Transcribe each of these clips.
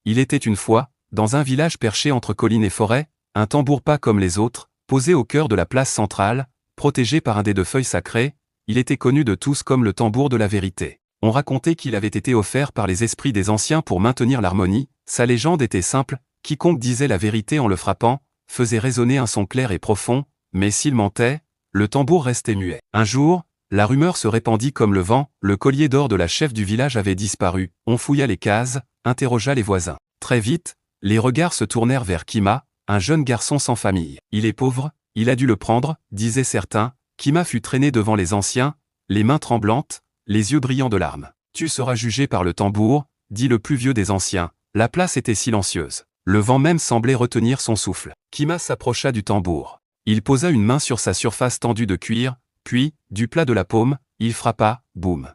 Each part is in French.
Il était une fois, dans un village perché entre collines et forêts, un tambour pas comme les autres, posé au cœur de la place centrale, protégé par un dé de feuilles sacrées. Il était connu de tous comme le tambour de la vérité. On racontait qu'il avait été offert par les esprits des anciens pour maintenir l'harmonie. Sa légende était simple, quiconque disait la vérité en le frappant, faisait résonner un son clair et profond, mais s'il mentait, le tambour restait muet. Un jour, la rumeur se répandit comme le vent, le collier d'or de la chef du village avait disparu. On fouilla les cases, interrogea les voisins. Très vite, les regards se tournèrent vers Kima, un jeune garçon sans famille. Il est pauvre, il a dû le prendre, disaient certains. Kima fut traîné devant les anciens, les mains tremblantes, les yeux brillants de larmes. Tu seras jugé par le tambour, dit le plus vieux des anciens. La place était silencieuse. Le vent même semblait retenir son souffle. Kima s'approcha du tambour. Il posa une main sur sa surface tendue de cuir, puis, du plat de la paume, il frappa, boum.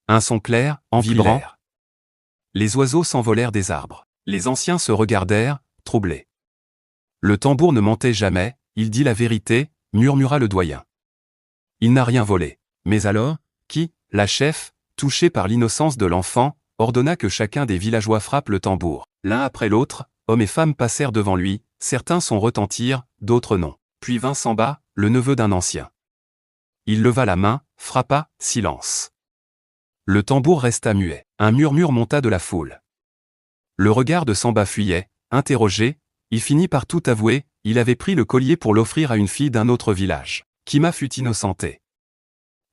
Un son clair, en vibrant. Les oiseaux s'envolèrent des arbres. Les anciens se regardèrent, troublés. Le tambour ne mentait jamais, il dit la vérité, murmura le doyen. Il n'a rien volé. Mais alors, qui, la chef, touchée par l'innocence de l'enfant, ordonna que chacun des villageois frappe le tambour. L'un après l'autre, hommes et femmes passèrent devant lui, certains sons retentirent, d'autres non. Puis vint Samba, le neveu d'un ancien. Il leva la main, frappa, silence. Le tambour resta muet. Un murmure monta de la foule. Le regard de Samba fuyait, interrogé, il finit par tout avouer, il avait pris le collier pour l'offrir à une fille d'un autre village. Kima fut innocenté.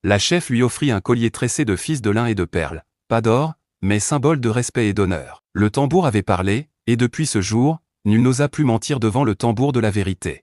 La chef lui offrit un collier tressé de fils de lin et de perles, pas d'or, mais symbole de respect et d'honneur. Le tambour avait parlé, et depuis ce jour, nul n'osa plus mentir devant le tambour de la vérité.